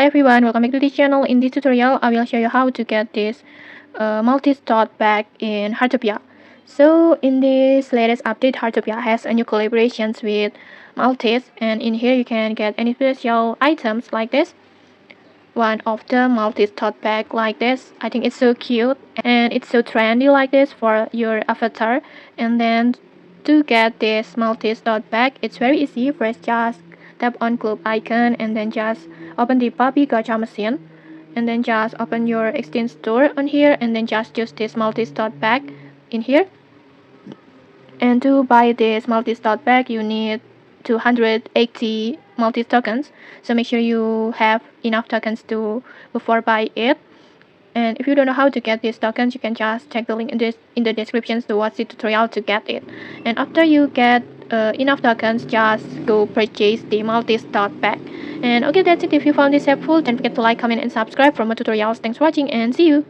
Hi everyone, welcome back to this channel. In this tutorial, I will show you how to get this Maltese tote bag in Heartopia. So in this latest update, Heartopia has a new collaborations with Maltese, and in here you can get any special items like this. One of the Maltese tote bag like this. I think it's so cute and it's so trendy like this for your avatar. And then to get this Maltese tote bag, it's very easy. First, just tap on globe icon and then just open the puppy gacha machine. And then just open your exchange store on here and then just choose this Maltese tote bag in here. And to buy this Maltese tote bag, you need 280 Maltese tokens. So make sure you have enough tokens to before buy it. And if you don't know how to get these tokens, you can just check the link in the description to watch the tutorial to get it. And after you get enough tokens, just go purchase the Maltese tote bag. And okay, that's it. If you found this helpful, don't forget to like, comment, and subscribe for more tutorials. Thanks for watching and see you.